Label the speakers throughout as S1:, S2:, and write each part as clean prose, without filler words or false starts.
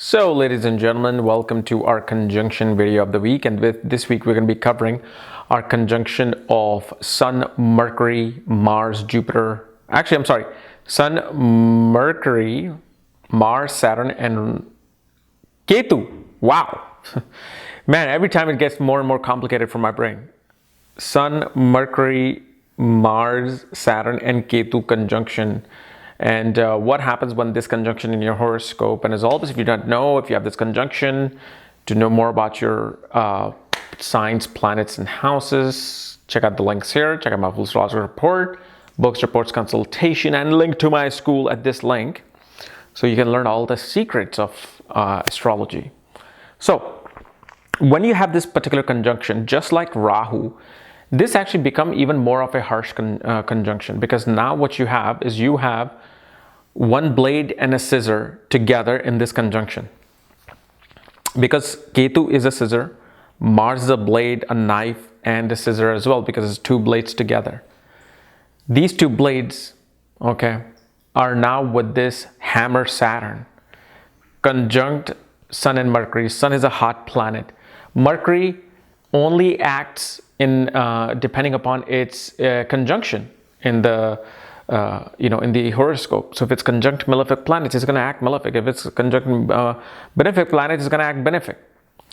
S1: So, ladies and gentlemen, welcome to our conjunction video of the week. And this week, we're going to be covering our conjunction of Sun, Mercury, Mars, Jupiter. Actually, I'm sorry. Sun, Mercury, Mars, Saturn, and Ketu. Wow. Man, every time it gets more and more complicated for my brain. Sun, Mercury, Mars, Saturn, and Ketu conjunction. And what happens when this conjunction in your horoscope? And as always, if you don't know, if you have this conjunction, to know more about your signs, planets, and houses, check out the links here. Check out my full astrology report, books, reports, consultation, and link to my school at this link. So you can learn all the secrets of astrology. So when you have this particular conjunction, just like Rahu, this actually become even more of a harsh conjunction, because now what you have is you have one blade and a scissor together in this conjunction. Because Ketu is a scissor, Mars is a blade, a knife, and a scissor as well, because it's two blades together. These two blades, okay, are now with this hammer Saturn, conjunct Sun and Mercury. Sun is a hot planet. Mercury only acts in depending upon its conjunction in the in the horoscope. So if it's conjunct malefic planets, it's going to act malefic. If it's conjunct benefic planets, it's going to act benefic.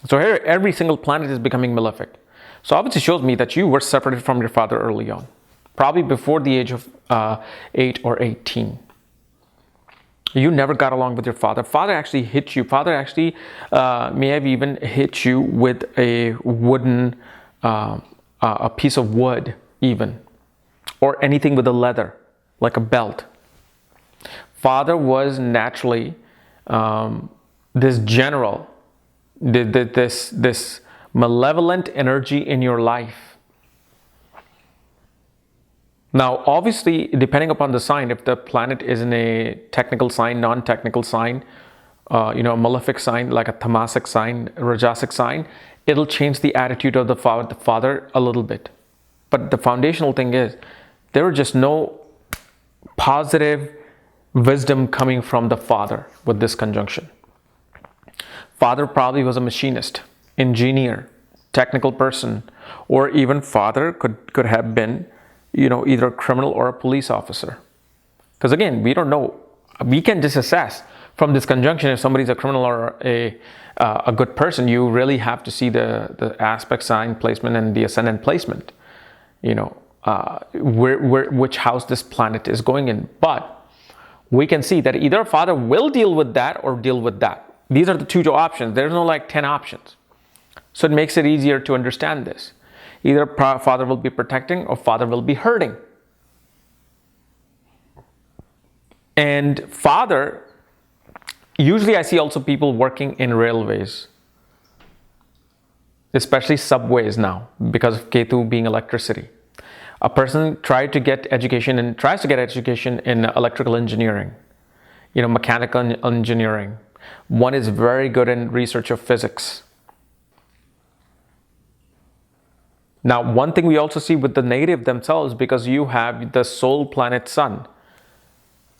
S1: So here, every single planet is becoming malefic. So obviously shows me that you were separated from your father early on, probably before the age of 8 or 18. You never got along with your father. Father actually hit you. Father actually may have even hit you with a wooden, a piece of wood even, or anything with a leather, like a belt. Father was naturally this general, this malevolent energy in your life. Now, obviously, depending upon the sign, if the planet is in a technical sign, non-technical sign, a malefic sign, like a tamasic sign, rajasic sign, it'll change the attitude of the father a little bit. But the foundational thing is, there was just no positive wisdom coming from the father with this conjunction. Father probably was a machinist, engineer, technical person, or even father could have been either a criminal or a police officer. Because again, we don't know. We can just assess from this conjunction if somebody's a criminal or a good person. You really have to see the aspect sign placement and the ascendant placement. Which house this planet is going in. But we can see that either father will deal with that or deal with that. These are the two options. There's no like 10 options. So it makes it easier to understand this. Either father will be protecting or father will be hurting. And father, usually I see also people working in railways, especially subways now, because of Ketu being electricity. A person tries to get education in electrical engineering, mechanical engineering. One is very good in research of physics. Now, one thing we also see with the native themselves, because you have the soul planet Sun,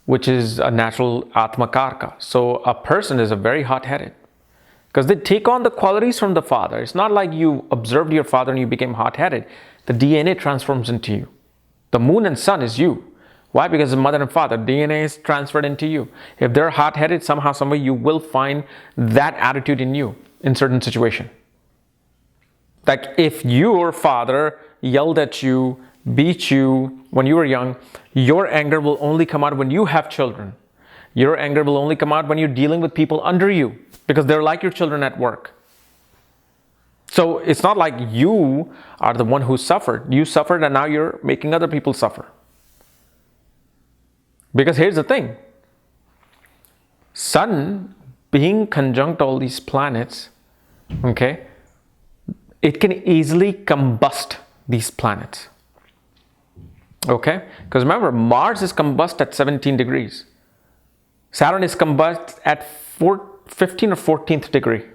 S1: which is a natural Atma Karka. So a person is a very hot-headed, because they take on the qualities from the father. It's not like you observed your father and you became hot-headed. The DNA transforms into you. The moon and sun is you. Why? Because the mother and father, DNA is transferred into you. If they're hot-headed, somehow, some way, you will find that attitude in you in certain situation. Like if your father yelled at you, beat you when you were young, your anger will only come out when you have children. Your anger will only come out when you're dealing with people under you, because they're like your children at work. So it's not like you are the one who suffered. You suffered and now you're making other people suffer. Because here's the thing. Sun being conjunct all these planets, okay, it can easily combust these planets. Okay? Because remember, Mars is combust at 17 degrees. Saturn is combust at 15 or 14th degree.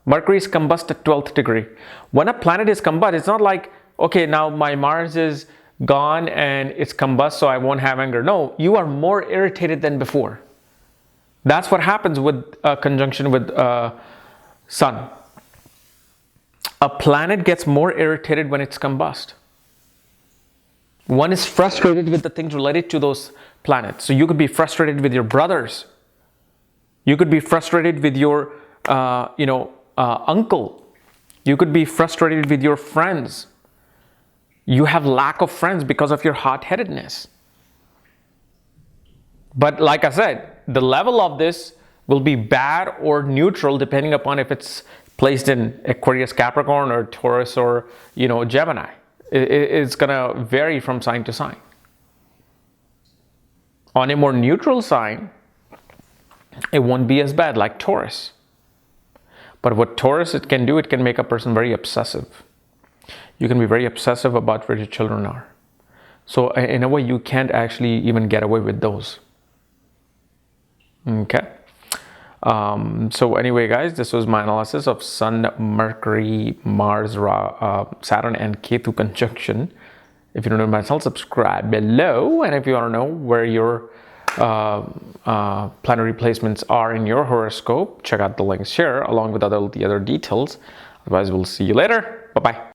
S1: Mercury is combust at 12th degree. When a planet is combust, it's not like, okay, now my Mars is gone and it's combust, so I won't have anger. No, you are more irritated than before. That's what happens with a conjunction with Sun. A planet gets more irritated when it's combust. One is frustrated with the things related to those planets. So you could be frustrated with your brothers. You could be frustrated with your, uncle. You could be frustrated with your friends. You have lack of friends because of your hot-headedness. But like I said, the level of this will be bad or neutral depending upon if it's placed in Aquarius, Capricorn, or Taurus, or Gemini. It's gonna vary from sign to sign. On a more neutral sign, it won't be as bad, like Taurus. But what Taurus it can do, it can make a person very obsessive. You can be very obsessive about where your children are. So in a way, you can't actually even get away with those. Okay. So anyway, guys, this was my analysis of Sun, Mercury, Mars, Saturn, and Ketu conjunction. If you don't know my channel, subscribe below. And if you want to know where your planetary placements are in your horoscope, check out the links here along with the other details. Otherwise, we'll see you later. Bye-bye.